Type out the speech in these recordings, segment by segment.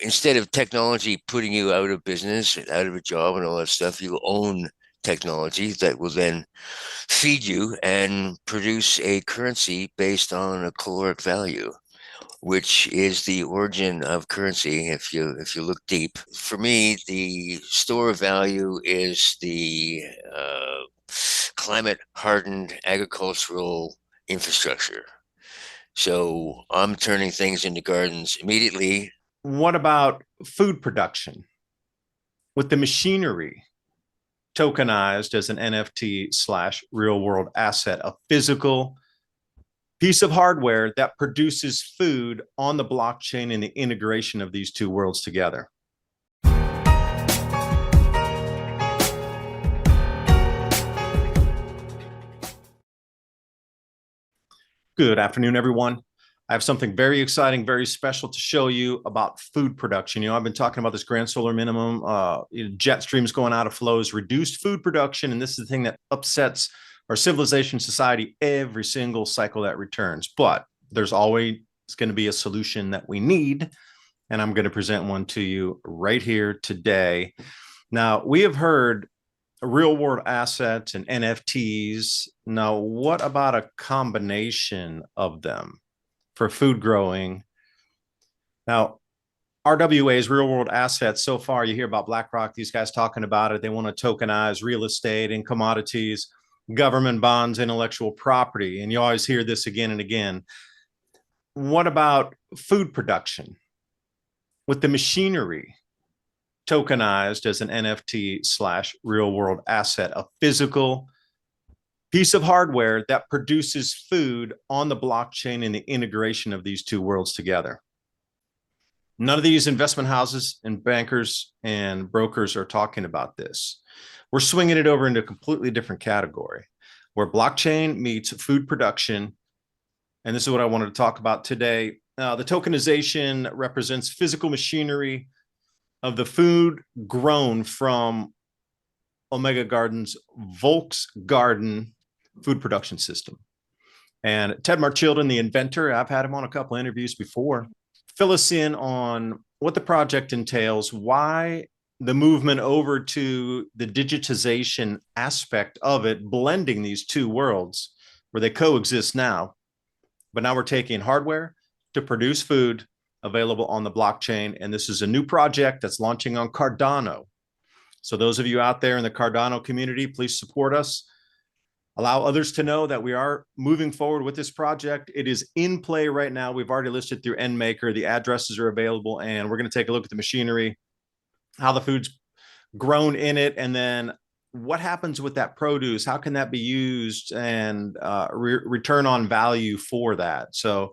instead of technology putting you out of business, out of a job and all that stuff, you own technology that will then feed you and produce a currency based on a caloric value, which is the origin of currency. If you look deep, for me, the store of value is the climate hardened agricultural infrastructure. So I'm turning things into gardens immediately. What about food production with the machinery tokenized as an NFT slash real world asset, a physical piece of hardware that produces food on the blockchain and the integration of these two worlds together? Good afternoon, everyone. I have something very exciting, very special to show you about food production. I've been talking about this grand solar minimum, jet streams going out of flows, reduced food production, and this is the thing that upsets our civilization, society, every single cycle that returns. But there's always going to be a solution that we need, and I'm going to present one to you right here today. Now, we have heard real world assets and NFTs. Now, what about a combination of them for food growing? Now, RWA's real world assets, so far, you hear about BlackRock, these guys talking about it. They want to tokenize real estate and commodities, government bonds, intellectual property. And you always hear this again and again. What about food production with the machinery tokenized as an NFT slash real world asset, a physical piece of hardware that produces food on the blockchain and the integration of these two worlds together? None of these investment houses and bankers and brokers are talking about this. We're swinging it over into a completely different category where blockchain meets food production. And this is what I wanted to talk about today. The tokenization represents physical machinery of the food grown from Omega Garden's volksgarden food production system. And Ted Marchildon, the inventor, I've had him on a couple of interviews before, fill us in on what the project entails, why the movement over to the digitization aspect of it, blending these two worlds where they coexist now. But now we're taking hardware to produce food available on the blockchain. And this is a new project that's launching on Cardano. So those of you out there in the Cardano community, please support us. Allow others to know that we are moving forward with this project. It is in play right now. We've already listed through NMaker. The addresses are available, and we're going to take a look at the machinery, how the food's grown in it, and then what happens with that produce? How can that be used and return on value for that? So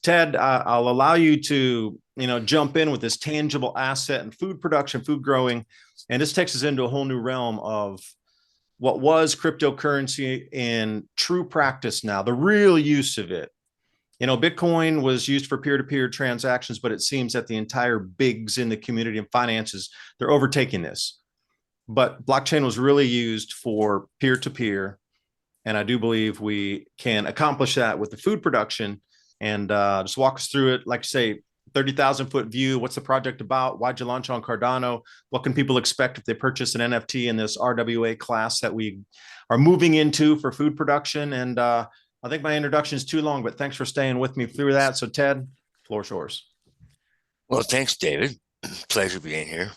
Ted, I'll allow you to, jump in with this tangible asset and food production, food growing, and this takes us into a whole new realm of what was cryptocurrency in true practice now, the real use of it. Bitcoin was used for peer-to-peer transactions, but it seems that the entire bigs in the community and finances, they're overtaking this. But blockchain was really used for peer-to-peer, and I do believe we can accomplish that with the food production. And just walk us through it. Like I say, 30,000-foot view. What's the project about? Why'd you launch on Cardano? What can people expect if they purchase an NFT in this RWA class that we are moving into for food production? And I think my introduction is too long, but thanks for staying with me through that. So Ted, floor's yours. Well, thanks, David. Pleasure being here.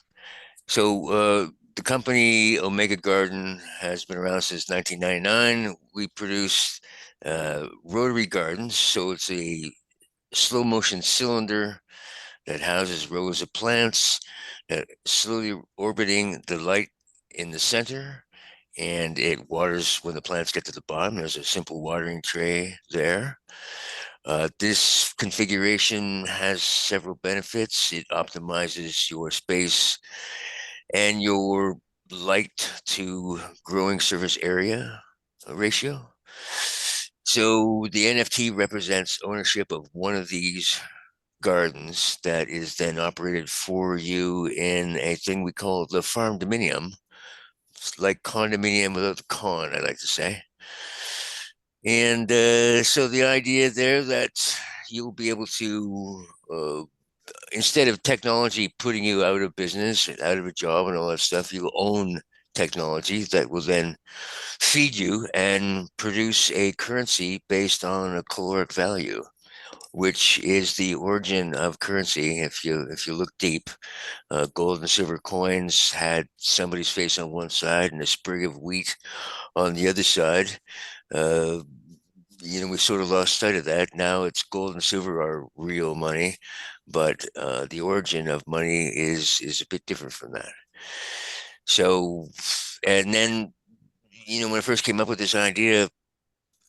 So the company Omega Garden has been around since 1999. We produce rotary gardens. So it's a slow motion cylinder that houses rows of plants that slowly orbiting the light in the center, and it waters when the plants get to the bottom. There's a simple watering tray there. This configuration has several benefits. It optimizes your space and your light to growing surface area ratio. So the NFT represents ownership of one of these gardens that is then operated for you in a thing we call the farm dominium. It's like condominium without the con, I like to say. And so the idea there that you'll be able to instead of technology putting you out of business, out of a job, and all that stuff, you own technology that will then feed you and produce a currency based on a caloric value, which is the origin of currency. If you look deep, gold and silver coins had somebody's face on one side and a sprig of wheat on the other side. Uh, we sort of lost sight of that. Now it's gold and silver are real money, but the origin of money is a bit different from that. So, and then when I first came up with this idea,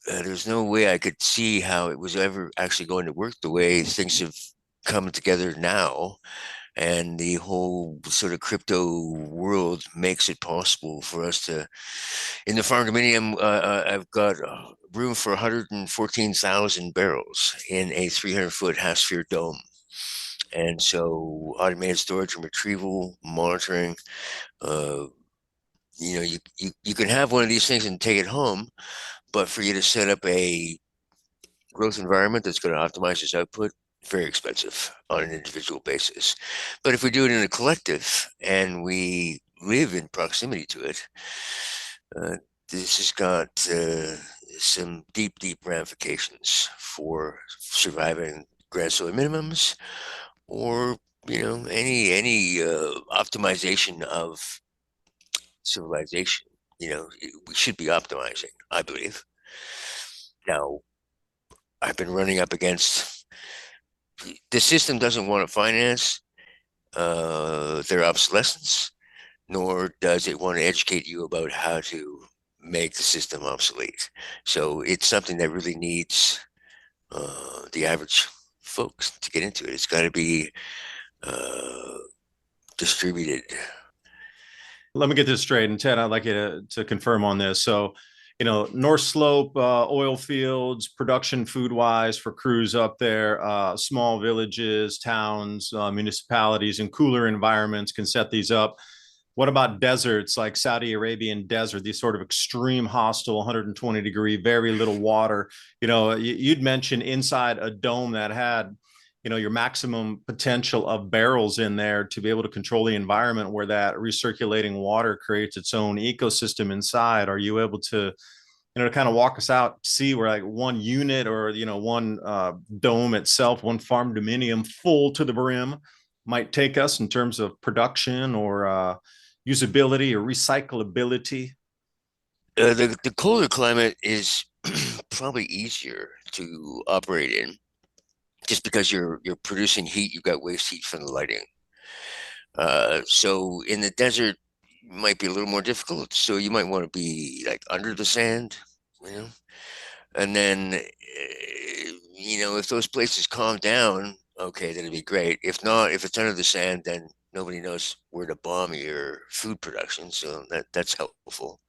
there's no way I could see how it was ever actually going to work the way things have come together now. And the whole sort of crypto world makes it possible for us to, in the farm dominium, I've got room for 114,000 barrels in a 300-foot half-sphere dome. And so automated storage and retrieval, monitoring, uh, you can have one of these things and take it home, but for you to set up a growth environment that's going to optimize its output, very expensive on an individual basis. But if we do it in a collective and we live in proximity to it, uh, this has got some deep, deep ramifications for surviving grand solar minimums or any optimization of civilization. We should be optimizing, I believe. Now, I've been running up against the system doesn't want to finance their obsolescence, nor does it want to educate you about how to make the system obsolete. So it's something that really needs the average folks to get into it. It's got to be uh, distributed. Let me get this straight. And Ted, I'd like you to confirm on this. So, North Slope, oil fields, production food wise for crews up there, small villages, towns, municipalities, and cooler environments can set these up. What about deserts like Saudi Arabian desert, these sort of extreme hostile 120-degree, very little water? You'd mentioned inside a dome that had your maximum potential of barrels in there to be able to control the environment where that recirculating water creates its own ecosystem inside. Are you able to kind of walk us out, see where like one unit or one dome itself, one farm dominium full to the brim might take us in terms of production or usability or recyclability? The colder climate is probably easier to operate in just because you're producing heat, you've got waste heat from the lighting. So in the desert, might be a little more difficult. So you might want to be like under the sand, you know, and then if those places calm down, okay, that'd be great. If not, if it's under the sand, then nobody knows where to bomb your food production. So that's helpful.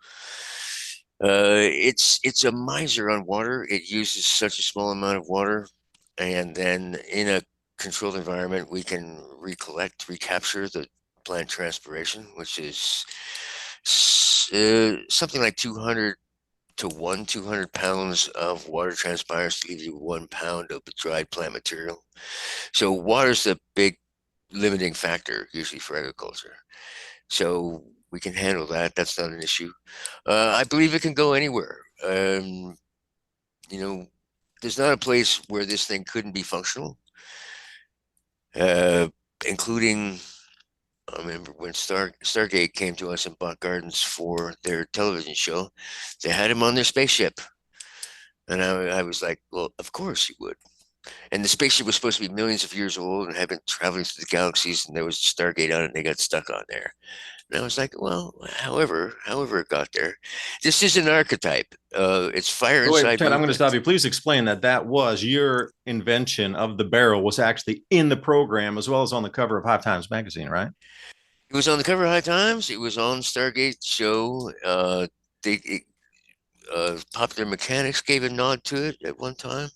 It's a miser on water. It uses such a small amount of water, and then in a controlled environment, we can recapture the plant transpiration, which is something like 200 pounds of water transpires to leave you 1 pound of the dried plant material. So water's the big limiting factor usually for agriculture. So we can handle that. That's not an issue. I believe it can go anywhere. You know, there's not a place where this thing couldn't be functional, uh, including I remember when Stargate came to us and bought gardens for their television show. They had him on their spaceship, and I was like, "Well, of course you would." And the spaceship was supposed to be millions of years old and had been traveling through the galaxies, and there was Stargate on it, and they got stuck on there. And I was like, "Well, however it got there, this is an archetype. It's fire Wait, inside Ted, I'm going to stop movement." you. Please explain that was your invention of the barrel was actually in the program as well as on the cover of High Times magazine, right? It was on the cover of High Times. It was on Stargate show. They Popular Mechanics gave a nod to it at one time.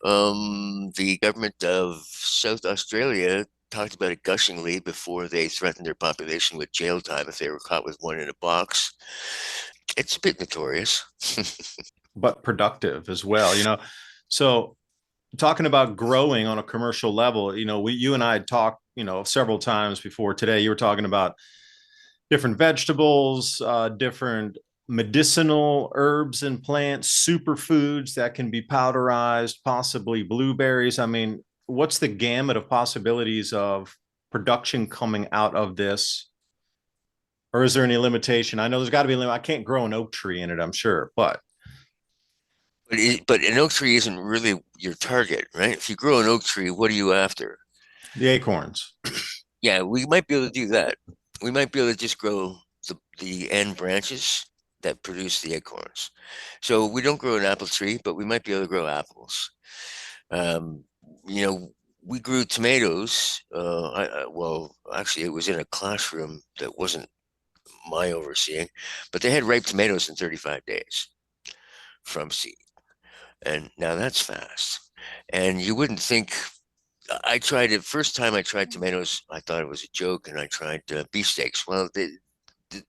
The government of South Australia talked about it gushingly before they threatened their population with jail time if they were caught with one in a box. It's a bit notorious. But productive as well. So talking about growing on a commercial level, you and I had talked, several times before today. You were talking about different vegetables, different medicinal herbs and plants, superfoods that can be powderized, possibly blueberries. I mean, what's the gamut of possibilities of production coming out of this? Or is there any limitation? I know there's got to be a limit. I can't grow an oak tree in it, I'm sure, but But an oak tree isn't really your target, right? If you grow an oak tree, what are you after? the acorns. Yeah, we might be able to do that. We might be able to just grow the end branches that produce the acorns. So we don't grow an apple tree, but we might be able to grow apples. Um, you know, we grew tomatoes. Well, actually, it was in a classroom that wasn't my overseeing, but they had ripe tomatoes in 35 days from seed. And now that's fast. And you wouldn't think I tried it first time I tried tomatoes, I thought it was a joke, and I tried beefsteaks. Well, the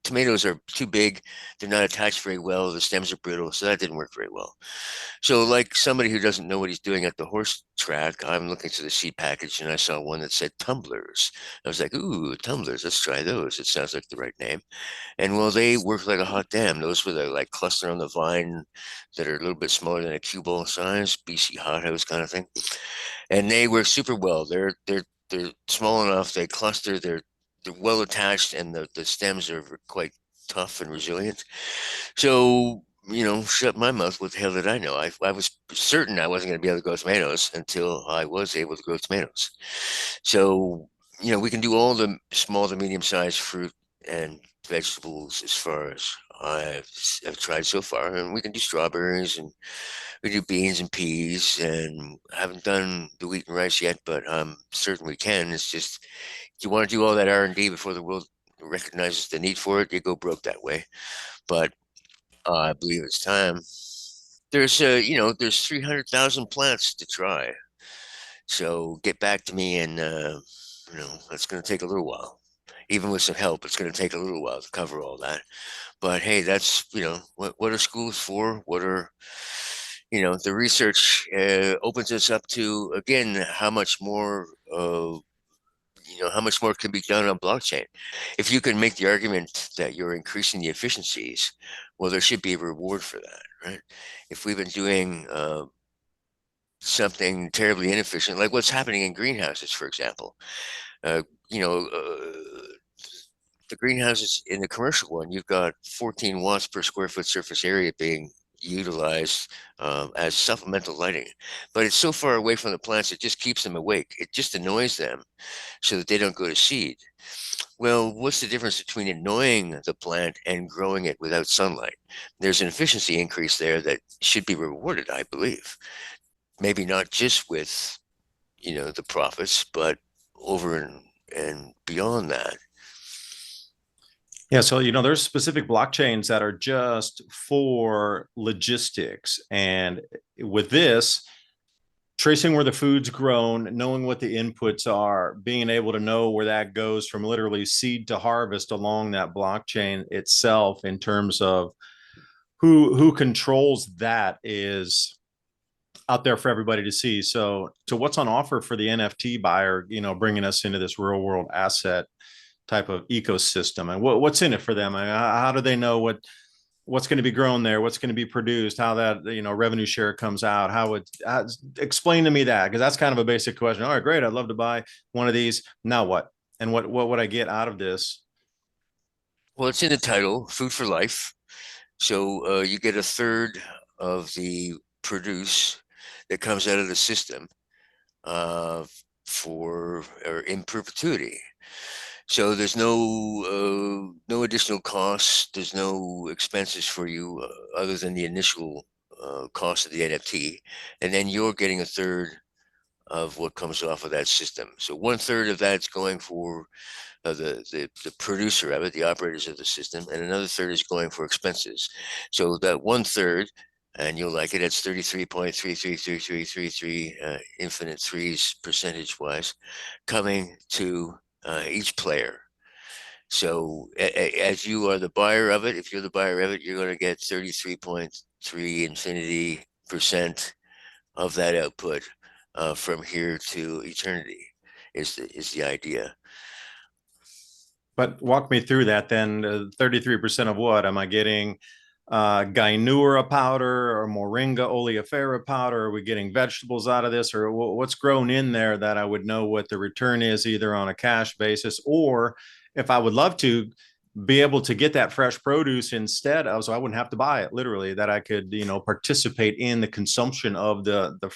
tomatoes are too big, they're not attached very well, the stems are brittle, so that didn't work very well. So, like somebody who doesn't know what he's doing at the horse track, I'm looking through the seed package and I saw one that said tumblers. I was like, ooh, tumblers, let's try those. It sounds like the right name. And well, they work like a hot damn. Those were the like cluster on the vine that are a little bit smaller than a cue ball size, BC hothouse kind of thing. And they work super well. They're small enough. They cluster. They're well attached, and the stems are quite tough and resilient. So shut my mouth. What the hell did I know? I was certain I wasn't going to be able to grow tomatoes until I was able to grow tomatoes. So we can do all the small to medium sized fruit and vegetables as far as I've tried so far, and we can do strawberries and we do beans and peas, and I haven't done the wheat and rice yet, but I'm certain we can. It's just you want to do all that R&D before the world recognizes the need for it, you go broke that way. But I believe it's time. There's 300,000 plants to try. So get back to me, and that's going to take a little while. Even with some help, it's going to take a little while to cover all that. But hey, that's what are schools for? What are the research opens us up to again how much more can be done on blockchain. If you can make the argument that you're increasing the efficiencies, well, there should be a reward for that, right? If we've been doing something terribly inefficient, like what's happening in greenhouses, for example, uh, you know, uh, the greenhouses in the commercial one, you've got 14 watts per square foot surface area being utilized as supplemental lighting. But it's so far away from the plants, it just keeps them awake. It just annoys them so that they don't go to seed. Well, what's the difference between annoying the plant and growing it without sunlight? There's an efficiency increase there that should be rewarded, I believe. Maybe not just with, the profits, but over and beyond that. Yeah, so there's specific blockchains that are just for logistics. And with this, tracing where the food's grown, knowing what the inputs are, being able to know where that goes from literally seed to harvest along that blockchain itself in terms of who controls that is out there for everybody to see. So what's on offer for the NFT buyer, bringing us into this real world asset type of ecosystem, and what's in it for them? I mean, how do they know what's going to be grown there, what's going to be produced, how that revenue share comes out, explain to me that, because that's kind of a basic question. All right, great, I'd love to buy one of these. Now what? And what would I get out of this? Well, it's in the title, Food for Life. So you get a third of the produce that comes out of the system uh, for or in perpetuity. So there's no additional costs. There's no expenses for you other than the initial cost of the NFT, and then you're getting a third of what comes off of that system. So one third of that's going for the producer of it, the operators of the system, and another third is going for expenses. So that one third, and you'll like it, it's 33.333333 infinite threes percentage wise, coming to each player. So as you are the buyer of it, if you're the buyer of it, you're going to get 33.3 infinity percent of that output from here to eternity is the idea. But walk me through that then. 33% of what? Am I getting Guinura powder or Moringa oleifera powder? Are we getting vegetables out of this? Or what's grown in there that I would know what the return is, either on a cash basis, or if I would love to be able to get that fresh produce instead of, so I wouldn't have to buy it, literally, that I could, participate in the consumption of the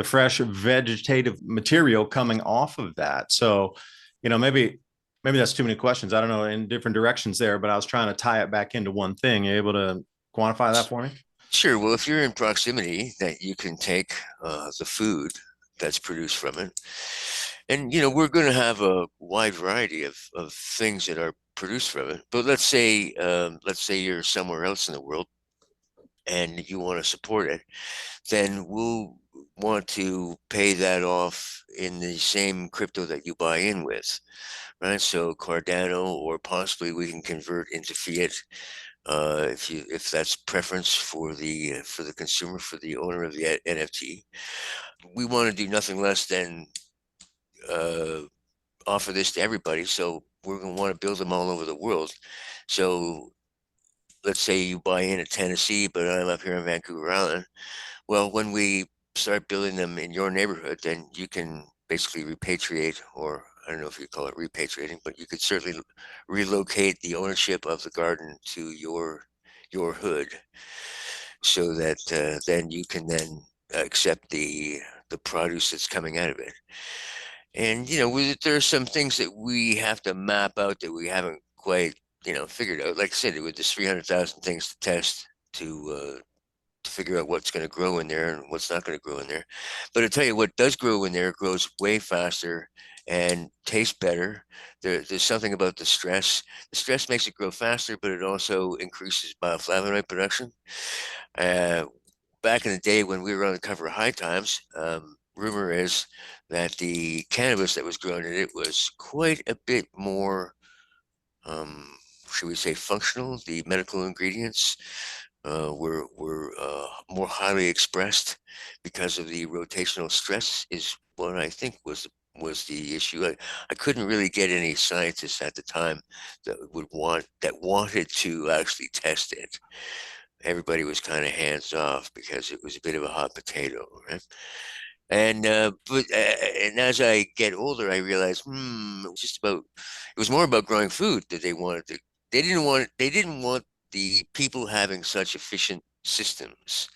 fresh vegetative material coming off of that. So, maybe that's too many questions. I don't know, in different directions there, but I was trying to tie it back into one thing. You able to quantify that for me? Sure. Well, if you're in proximity, that you can take the food that's produced from it, and we're going to have a wide variety of things that are produced from it. But let's say you're somewhere else in the world and you want to support it, then we'll want to pay that off in the same crypto that you buy in with, right? So Cardano, or possibly we can convert into fiat, if that's preference for the consumer, for the owner of the NFT. We want to do nothing less than uh, offer this to everybody. So we're going to want to build them all over the world. So let's say you buy in Tennessee, but I'm up here in Vancouver Island. Well, when we start building them in your neighborhood, then you can basically repatriate, or I don't know if you call it repatriating, but you could certainly relocate the ownership of the garden to your hood, so that then you can then accept the produce that's coming out of it. And there are some things that we have to map out that we haven't quite figured out. Like I said, with this 300,000 things to test to figure out what's going to grow in there and what's not going to grow in there. But I tell you, what does grow in there grows way faster and tastes better. There's something about the stress. The stress makes it grow faster, but it also increases bioflavonoid production. Uh, Back in the day when we were on the cover of High Times, rumor is that the cannabis that was grown in it was quite a bit more, should we say, functional. The medical ingredients were more highly expressed because of the rotational stress, is what I think was the issue. I couldn't really get any scientists at the time that wanted to actually test it. Everybody was kind of hands off because it was a bit of a hot potato, right? And as I get older, I realize, it was more about growing food that they wanted to. They didn't want the people having such efficient systems.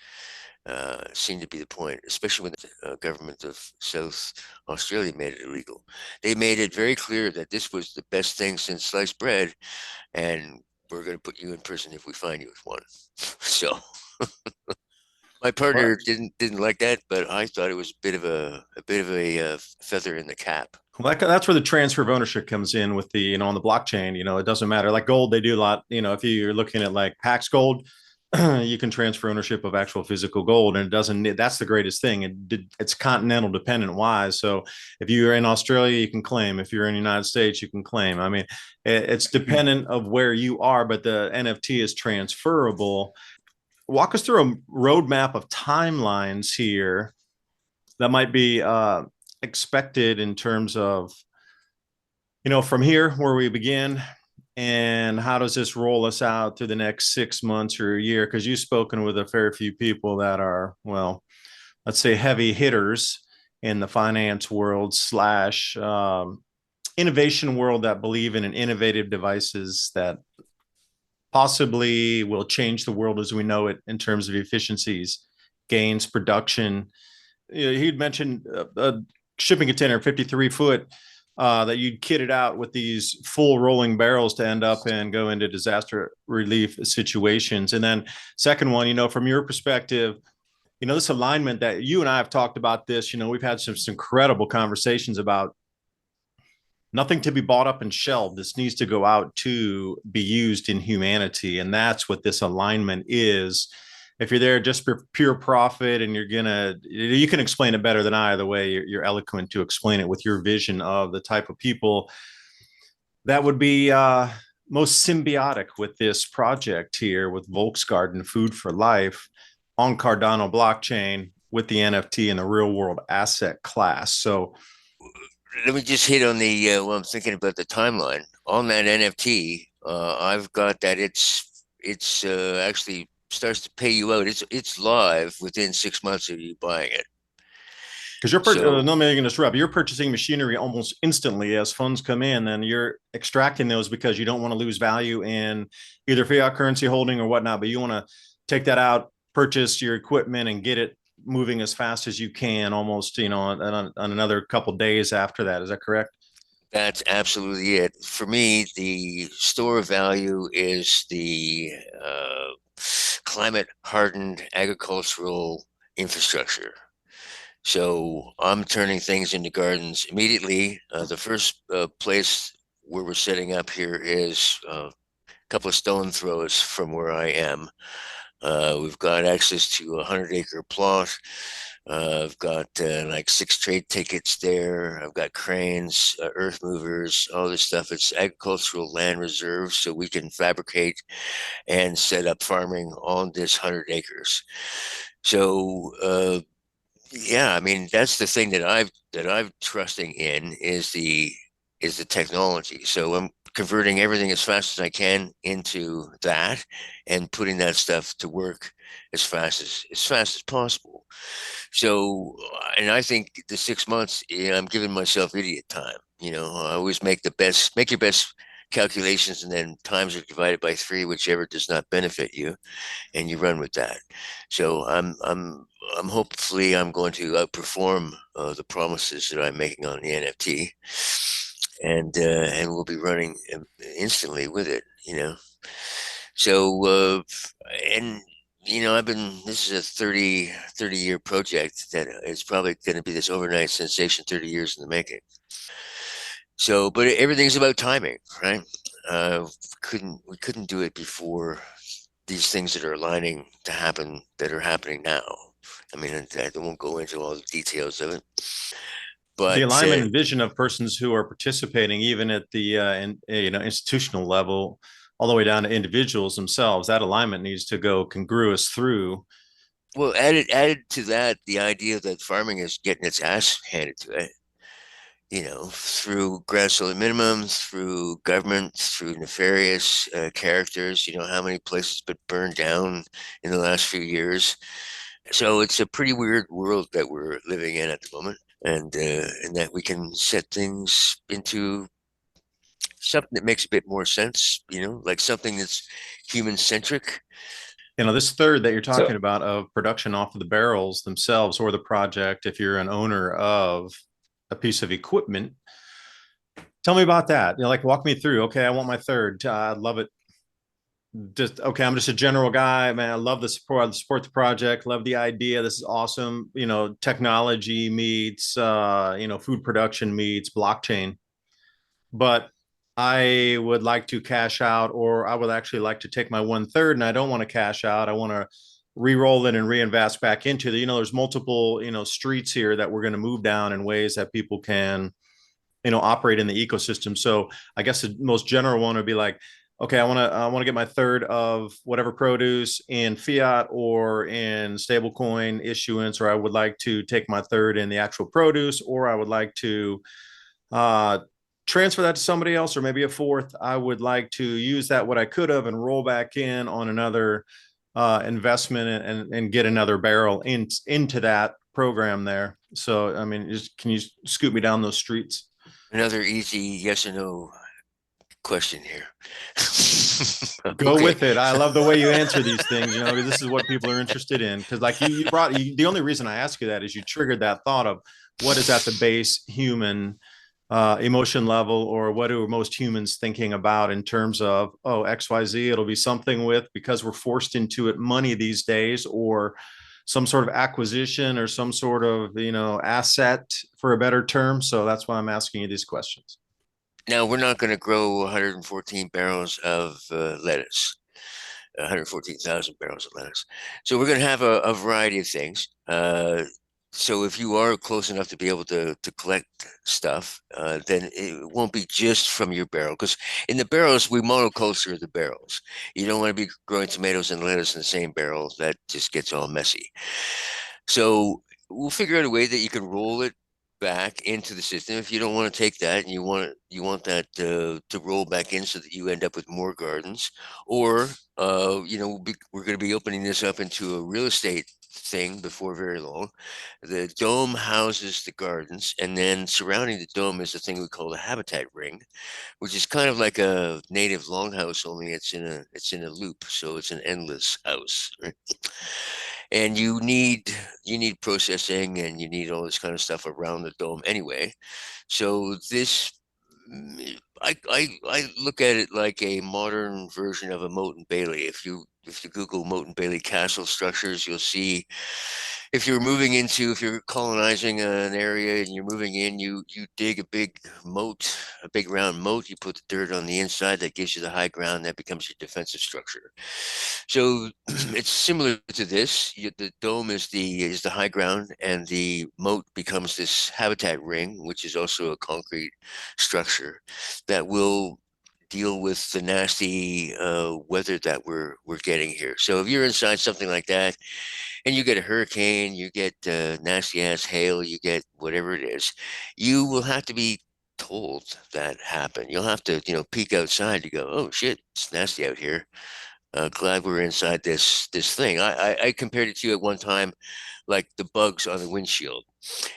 Seemed to be the point, especially when the government of South Australia made it illegal. They made it very clear that this was the best thing since sliced bread, and we're going to put you in prison if we find you with one. So my Well, partner didn't like that, but I thought it was a bit of a feather in the cap. that's where the transfer of ownership comes in with the, on the blockchain. It doesn't matter. Like gold, they do a lot. If you're looking at like Pax Gold, you can transfer ownership of actual physical gold, and it doesn't. That's the greatest thing. It's continental dependent wise. So if you're in Australia, you can claim. If you're in the United States, you can claim. I mean, it's dependent of where you are, but the NFT is transferable. Walk us through a roadmap of timelines here that might be expected in terms of, from here where we begin, and how does this roll us out through the next 6 months or a year? Because you've spoken with a fair few people that are, well, let's say heavy hitters in the finance world slash innovation world, that believe in an innovative devices that possibly will change the world as we know it in terms of efficiencies, gains, production. He'd mentioned a shipping container, 53-foot, that you'd kit it out with these full rolling barrels to end up and go into disaster relief situations. And then second one, from your perspective, this alignment that you and I have talked about this, we've had some incredible conversations about nothing to be bought up and shelved. This needs to go out to be used in humanity. And that's what this alignment is. If you're there just for pure profit and you can explain it better than I, the way you're eloquent to explain it with your vision of the type of people that would be most symbiotic with this project here with Volksgarden Food for Life on Cardano blockchain with the NFT and the real world asset class. So Let me just hit on the well, I'm thinking about the timeline on that NFT. I've got that it's actually starts to pay you out. It's live within 6 months of you buying it. because you're So no man going to disrupt. You're purchasing machinery almost instantly as funds come in, and you're extracting those because you don't want to lose value in either fiat currency holding or whatnot. But you want to take that out, purchase your equipment, and get it moving as fast as you can. Almost, on another couple of days after that. Is that correct? that's absolutely it. For me, the store of value is the climate hardened agricultural infrastructure. So I'm turning things into gardens immediately. The first place where we're setting up here is a couple of stone throws from where I am. We've got access to a 100-acre plot. I've got like 6 trade tickets there. I've got cranes, earth movers, all this stuff. It's agricultural land reserve, so we can fabricate and set up farming on this 100 acres. So yeah, I mean that's the thing that I'm trusting in is the technology. So I'm converting everything as fast as I can into that and putting that stuff to work as fast as possible. So, and I think the 6 months, I'm giving myself idiot time. I always make your best calculations, and then times are divided by three, whichever does not benefit you, and you run with that. So I'm hopefully I'm going to outperform the promises that I'm making on the NFT, and we'll be running instantly with it. So and I've been this is a 30 year project that is probably going to be this overnight sensation, 30 years in the making. So, but everything's about timing, right? We couldn't do it before these things that are aligning to happen that are happening now. I mean, I won't go into all the details of it, The but alignment and vision of persons who are participating, even at the institutional level, all the way down to individuals themselves, that alignment needs to go congruous through. well, added to that, the idea that farming is getting its ass handed to it, through grass solar minimums, through government, through nefarious characters. How many places been burned down in the last few years? So it's a pretty weird world that we're living in at the moment, and that we can set things into something that makes a bit more sense, like something that's human centric. This third that you're talking So, about of production off of the barrels themselves or the project, if you're an owner of a piece of equipment, tell me about that. Like walk me through. Okay, I want my third. I love it. Just okay, I'm just a general guy, man. I love the support. I support the project. Love the idea. This is awesome. Technology meets food production meets blockchain. But I would like to cash out, or I would actually like to take my 1/3, and I don't want to cash out. I want to re-roll it and reinvest back into the. There's multiple streets here that we're going to move down in ways that people can operate in the ecosystem. So I guess the most general one would be like, okay, I want to get my third of whatever produce in fiat or in stablecoin issuance, or I would like to take my third in the actual produce, or I would like to uh, transfer that to somebody else, or maybe a fourth. I would like to use that what I could have and roll back in on another investment and get another barrel into that program there. So I mean, can you scoot me down those streets? Another easy yes or no question here. Go Okay. with it. I love the way you answer these things. This is what people are interested in. Because like the only reason I ask you that is you triggered that thought of what is at the base human emotion level, or what are most humans thinking about in terms of, oh, XYZ, it'll be something with, because we're forced into it, money these days, or some sort of acquisition or some sort of, asset for a better term. So that's why I'm asking you these questions. Now we're not going to grow 114 barrels of lettuce, 114,000 barrels of lettuce. So we're going to have a variety of things. So if you are close enough to be able to collect stuff, then it won't be just from your barrel. Because in the barrels, we monoculture the barrels. You don't want to be growing tomatoes and lettuce in the same barrel. That just gets all messy. So we'll figure out a way that you can roll it back into the system if you don't want to take that and you want that to roll back in so that you end up with more gardens, or we're going to be opening this up into a real estate thing before very long. The dome houses the gardens, and then surrounding the dome is a thing we call the habitat ring, which is kind of like a native longhouse, only it's in a loop, so it's an endless house, right? And you need processing, and you need all this kind of stuff around the dome anyway. So this, I look at it like a modern version of a moat and bailey. If you Google moat and bailey castle structures, you'll see, if you're colonizing an area and you're moving in, you dig a big moat, a big round moat. You put the dirt on the inside that gives you the high ground that becomes your defensive structure. So it's similar to this. The dome is the high ground, and the moat becomes this habitat ring, which is also a concrete structure that will deal with the nasty weather that we're getting here. So if you're inside something like that, and you get a hurricane, you get nasty ass hail, you get whatever it is, you will have to be told that happened. You'll have to, peek outside to go, oh shit, it's nasty out here. Glad we're inside this thing. I compared it to you at one time, like the bugs on the windshield.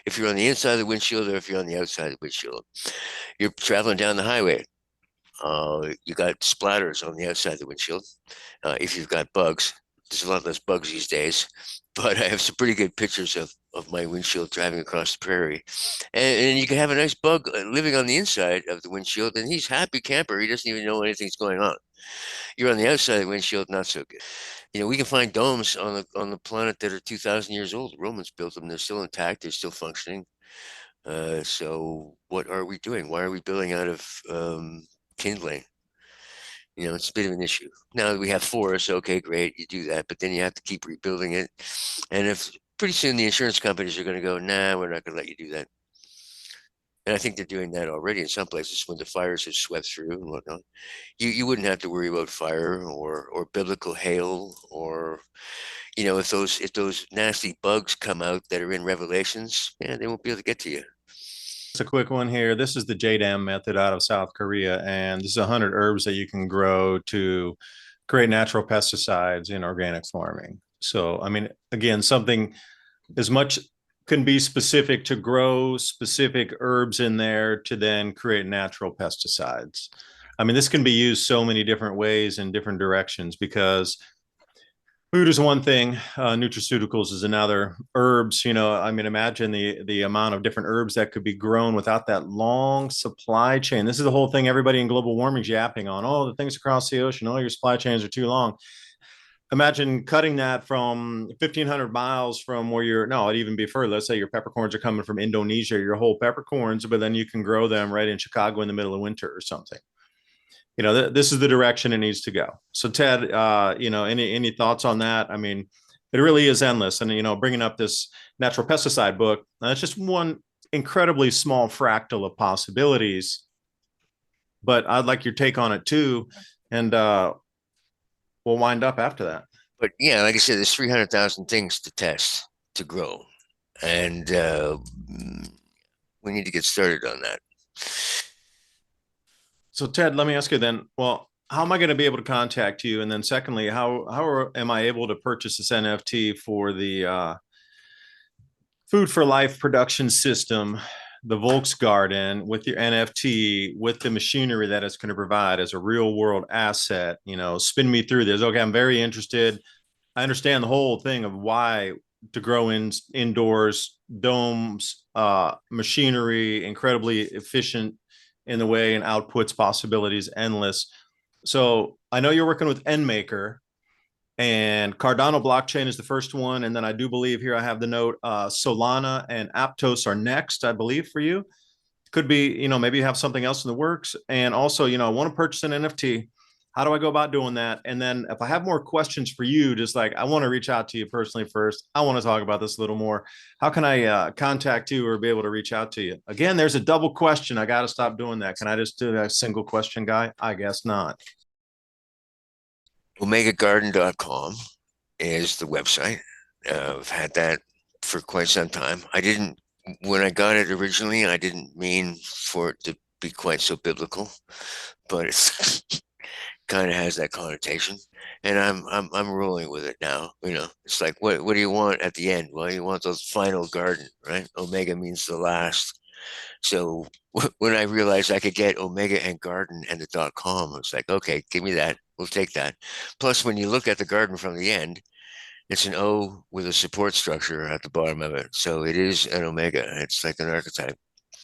If you're on the inside of the windshield or if you're on the outside of the windshield, you're traveling down the highway. You got splatters on the outside of the windshield. If you've got bugs, there's a lot less bugs these days, but I have some pretty good pictures of my windshield driving across the prairie. And you can have a nice bug living on the inside of the windshield, and he's happy camper. He doesn't even know anything's going on. You're on the outside of the windshield, not so good. We can find domes on the planet that are 2,000 years old. The Romans built them. They're still intact. They're still functioning. So what are we doing? Why are we building out of kindling? It's a bit of an issue. Now that we have forests, okay, great, you do that, but then you have to keep rebuilding it. And if pretty soon the insurance companies are going to go, nah, we're not going to let you do that. And I think they're doing that already in some places when the fires have swept through and whatnot. You wouldn't have to worry about fire or biblical hail, or if those nasty bugs come out that are in Revelations, yeah, they won't be able to get to you. It's a quick one here. This is the JDAM method out of South Korea, and this is 100 herbs that you can grow to create natural pesticides in organic farming. So, I mean, again, something as much can be specific to grow specific herbs in there to then create natural pesticides. I mean, this can be used so many different ways in different directions because food is one thing, nutraceuticals is another. Herbs, I mean, imagine the amount of different herbs that could be grown without that long supply chain. This is the whole thing everybody in global warming is yapping on. Oh, the things across the ocean, oh, your supply chains are too long. Imagine cutting that from 1,500 miles from where you're, no, it'd even be further. Let's say your peppercorns are coming from Indonesia, your whole peppercorns, but then you can grow them right in Chicago in the middle of winter or something. This is the direction it needs to go. So Ted, any thoughts on that? I mean, it really is endless. And, bringing up this natural pesticide book, that's just one incredibly small fractal of possibilities, but I'd like your take on it too. And we'll wind up after that. But yeah, like I said, there's 300,000 things to test, to grow, and we need to get started on that. So Ted, let me ask you then, well, how am I going to be able to contact you? And then secondly, am I able to purchase this NFT for the FoodForLife production system, the volksgarden, with your NFT, with the machinery that it's going to provide as a real world asset? Spin me through this. Okay, I'm very interested. I understand the whole thing of why to grow indoors, domes, machinery, incredibly efficient in the way, and outputs possibilities endless. So I know you're working with NMaker, and Cardano blockchain is the first one. And then I do believe here I have the note, Solana and Aptos are next, I believe, for you. Could be, maybe you have something else in the works. And also, I want to purchase an NFT. How do I go about doing that? And then if I have more questions for you, just like I want to reach out to you personally first, I want to talk about this a little more. How can I contact you or be able to reach out to you? Again, there's a double question. I got to stop doing that. Can I just do a single question, guy? I guess not. OmegaGarden.com is the website. I've had that for quite some time. I didn't, when I got it originally, I didn't mean for it to be quite so biblical, but it's kind of has that connotation. And I'm rolling with it now. It's like what do you want at the end? Well, you want those final garden, right? Omega means the last. So when I realized I could get Omega and Garden and the .com, I was like, okay, give me that. We'll take that. Plus, when you look at the garden from the end, it's an O with a support structure at the bottom of it. So it is an Omega. It's like an archetype.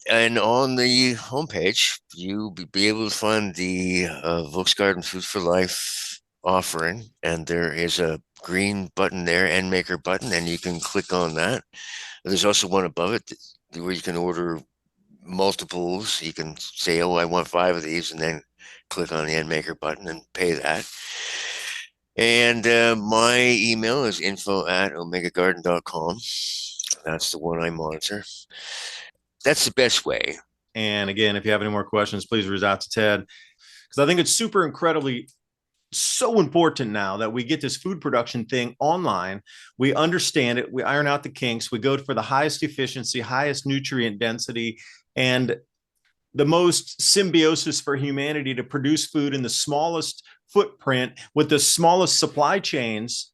And on the homepage, you be able to find the volksgarden Food for Life offering. And there is a green button there, end maker button, and you can click on that. There's also one above it where you can order multiples. You can say, oh, I want 5 of these, and then click on the end maker button and pay that. And my email is info@omegagarden.com. That's the one I monitor. That's the best way. And again, if you have any more questions, please reach out to Ted, because I think it's super incredibly so important now that we get this food production thing online. We understand it. We iron out the kinks. We go for the highest efficiency, highest nutrient density, and the most symbiosis for humanity to produce food in the smallest footprint with the smallest supply chains,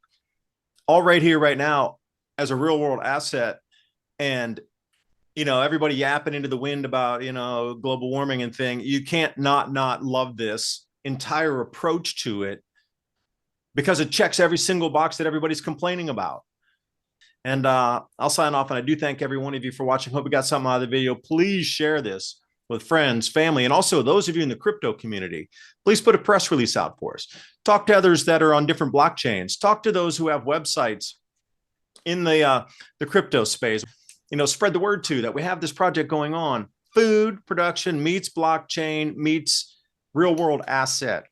all right here, right now, as a real world asset. And everybody yapping into the wind about global warming and thing. You can't not love this entire approach to it, because it checks every single box that everybody's complaining about. And I'll sign off, and I do thank every one of you for watching. Hope you got something out of the video. Please share this with friends, family, and also those of you in the crypto community. Please put a press release out for us. Talk to others that are on different blockchains. Talk to those who have websites in the crypto space. Spread the word too that we have this project going on. Food production meets blockchain meets real world asset.